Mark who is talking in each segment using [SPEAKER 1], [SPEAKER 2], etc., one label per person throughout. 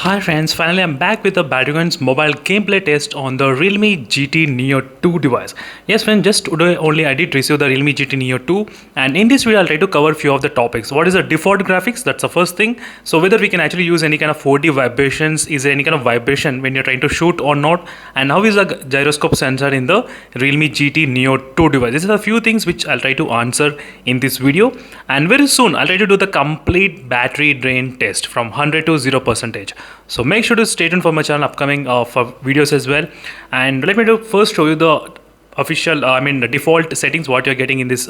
[SPEAKER 1] Hi friends, finally I'm back with the Battlegrounds mobile gameplay test on the Realme GT Neo 2 device. Yes friends, just today only I did receive the Realme GT Neo 2, and in this video I'll try to cover few of the topics. What is the default graphics? That's the first thing. So whether we can actually use any kind of 4D vibrations, is there any kind of vibration when you're trying to shoot or not, and how is the gyroscope sensor in the Realme GT Neo 2 device. These are a few things which I'll try to answer in this video, and very soon I'll try to do the complete battery drain test from 100 to 0%. So make sure to stay tuned for my channel upcoming for videos as well. And let me first show you the official the default settings what you're getting in this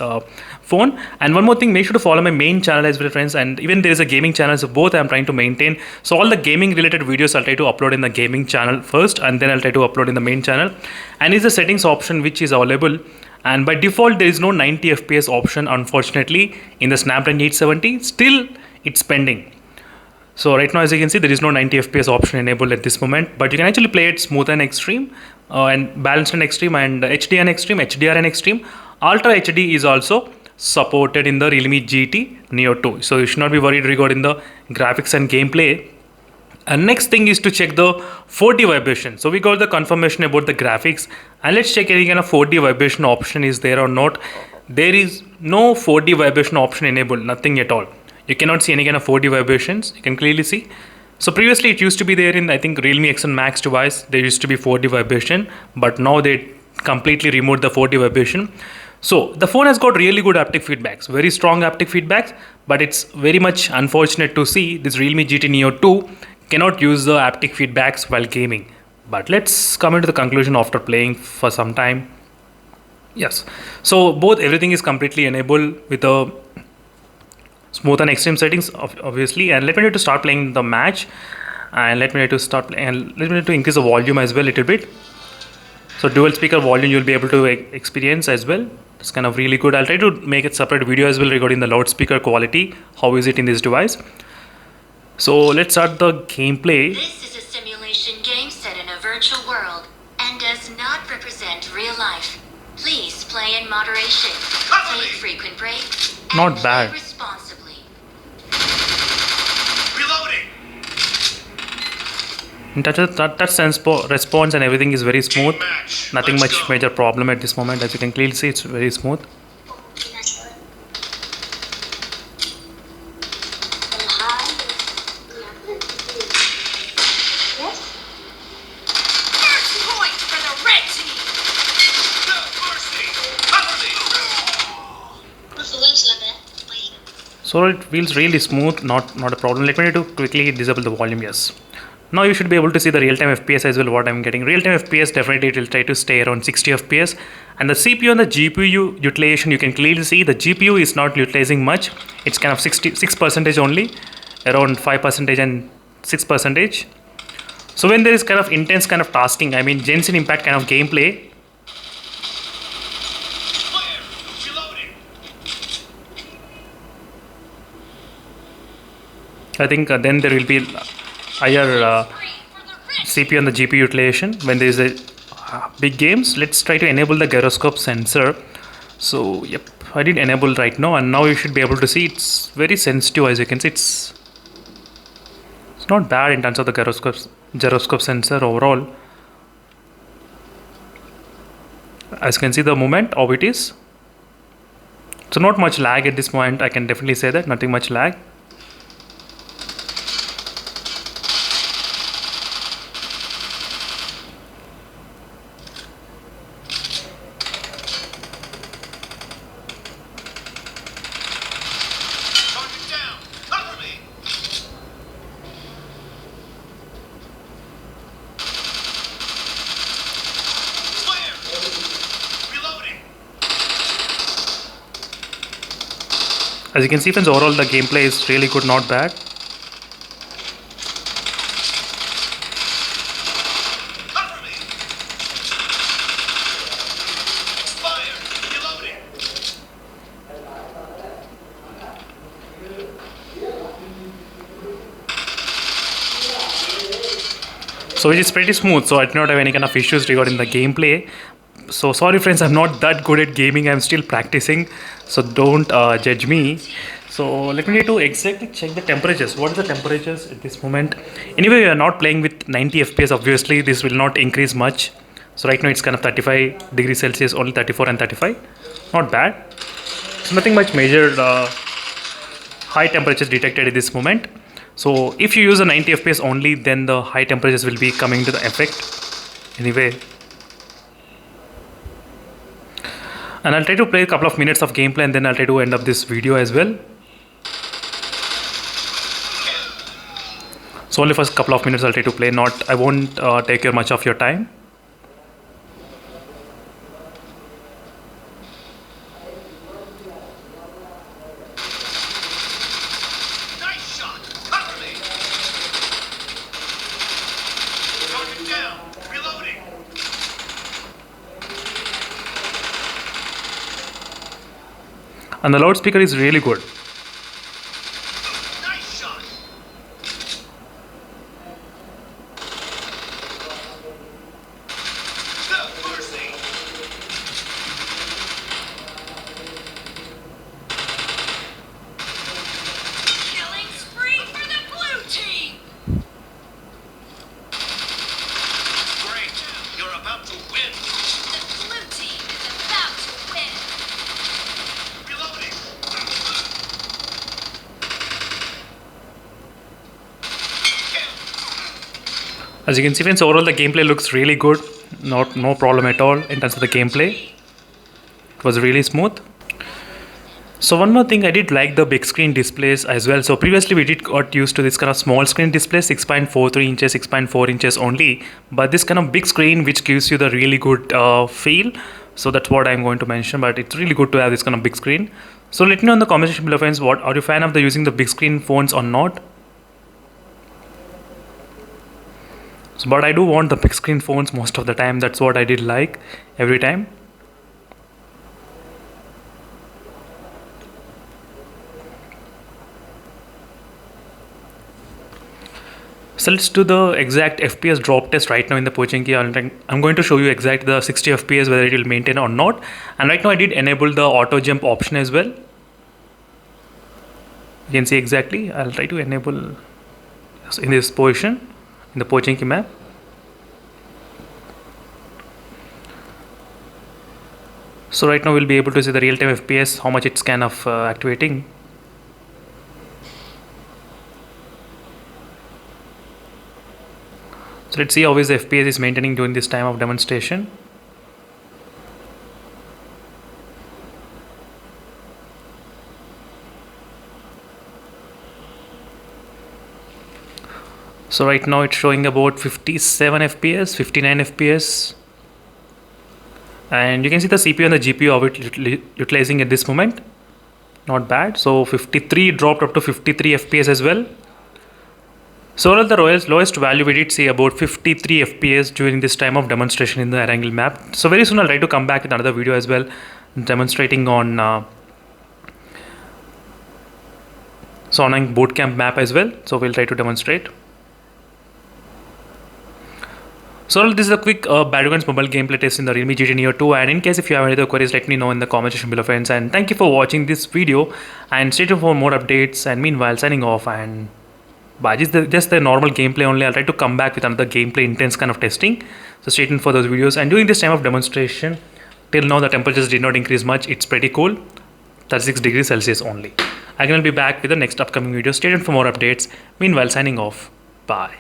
[SPEAKER 1] phone. And one more thing, make sure to follow my main channel as well friends, and even there is a gaming channel, so both I'm trying to maintain. So all the gaming related videos I'll try to upload in the gaming channel first, and then I'll try to upload in the main channel. And it's the settings option which is available, and by default there is no 90 fps option unfortunately in the Snapdragon 870. Still it's pending. So right now, as you can see, there is no 90 fps option enabled at this moment, but you can actually play it smooth and extreme, and balanced and extreme, and HD and extreme, HDR and extreme. Ultra HD is also supported in the Realme GT Neo 2. So you should not be worried regarding the graphics and gameplay. And next thing is to check the 4D vibration. So we got the confirmation about the graphics, and let's check any kind of 4D vibration option is there or not. There is no 4D vibration option enabled, nothing at all. You cannot see any kind of 4D vibrations, you can clearly see. So previously it used to be there in, I think, Realme X1 Max device, there used to be 4D vibration, but now they completely removed the 4D vibration. So the phone has got really good haptic feedbacks, very strong haptic feedbacks, but it's very much unfortunate to see this Realme GT Neo 2 cannot use the haptic feedbacks while gaming. But let's come into the conclusion after playing for some time. Yes, so everything is completely enabled with a smooth and extreme settings obviously. And let me try to start playing the match, and let me try to start playing, and let me try to increase the volume as well a little bit. So dual speaker volume you'll be able to experience as well. It's kind of really good. I'll try to make a separate video as well regarding the loudspeaker quality, how is it in this device. So let's start the gameplay.
[SPEAKER 2] This is a simulation game set in a virtual world and does not represent real life. Please play in moderation, take frequent breaks, and
[SPEAKER 1] Not bad.
[SPEAKER 2] play responsibly.
[SPEAKER 1] In touch sense response and everything is very smooth. Nothing much major problem at this moment. As you can clearly see, it's very smooth. So it feels really smooth, not a problem. Let me quickly disable the volume. Yes. Now you should be able to see the real-time FPS as well, what I'm getting. Real-time FPS, definitely it will try to stay around 60 FPS. And the CPU and the GPU utilization, you can clearly see the GPU is not utilizing much. It's kind of 66% only, around 5% and 6%. So when there is kind of intense kind of tasking, I mean Genshin Impact kind of gameplay, I think then there will be higher CPU and the GPU utilization when there is a big games. Let's try to enable the gyroscope sensor. So yep, I did enable right now, and now you should be able to see it's very sensitive. As you can see, it's not bad in terms of the gyroscope sensor overall. As you can see the movement how it is. So not much lag at this point, I can definitely say that, nothing much lag. As you can see friends, overall the gameplay is really good, not bad. So it is pretty smooth, so I do not have any kind of issues regarding the gameplay. So sorry friends, I'm not that good at gaming, I'm still practicing, so don't judge me. So let me to exactly check the temperatures. What is the temperatures at this moment? Anyway, we are not playing with 90 FPS. Obviously, this will not increase much. So right now it's kind of 35 degrees Celsius, only 34 and 35. Not bad. So nothing much major high temperatures detected at this moment. So if you use a 90 FPS only, then the high temperatures will be coming to the effect. Anyway. And I'll try to play a couple of minutes of gameplay and then I'll try to end up this video as well. So only for a couple of minutes I'll try to play, I won't take much of your time.
[SPEAKER 3] Nice shot! Cover me! Target down! Reloading!
[SPEAKER 1] And the loudspeaker is really good.
[SPEAKER 3] Nice shot! No mercy!
[SPEAKER 2] Killing spree for the blue team!
[SPEAKER 3] Great! You're about to win!
[SPEAKER 2] The blue team is about to win!
[SPEAKER 3] Reloading!
[SPEAKER 1] As you can see friends, overall the gameplay looks really good. No problem at all in terms of the gameplay. It was really smooth. So one more thing, I did like the big screen displays as well. So previously we did got used to this kind of small screen display, 6.43 inches, 6.4 inches only. But this kind of big screen which gives you the really good feel. So that's what I'm going to mention, but it's really good to have this kind of big screen. So let me know in the comment section below friends, what are you fan of the using the big screen phones or not? So, but I do want the big screen phones most of the time. That's what I did like every time. So let's do the exact FPS drop test right now in the Pochinki. I'm going to show you exact the 60 FPS whether it will maintain or not. And right now I did enable the auto jump option as well. You can see exactly. I'll try to enable in this position in the Pochinki map. So right now we'll be able to see the real-time FPS, how much it's kind of activating. So let's see how is the FPS is maintaining during this time of demonstration. So right now it's showing about 57 FPS, 59 FPS. And you can see the CPU and the GPU of it utilizing at this moment. Not bad. So 53 dropped up to 53 FPS as well. So overall the lowest value we did see about 53 FPS during this time of demonstration in the Erangel map. So very soon I'll try to come back with another video as well demonstrating on Sonang Bootcamp map as well. So we'll try to demonstrate. So this is a quick Battlegrounds mobile gameplay test in the Realme GT Neo 2, and in case if you have any other queries, let me know in the comment section below friends, and thank you for watching this video and stay tuned for more updates, and meanwhile signing off, and bye. Just the normal gameplay only. I'll try to come back with another gameplay intense kind of testing, so stay tuned for those videos. And during this time of demonstration, till now the temperatures did not increase much. It's pretty cool, 36 degrees Celsius only. I'm going to be back with the next upcoming video. Stay tuned for more updates. Meanwhile signing off. Bye.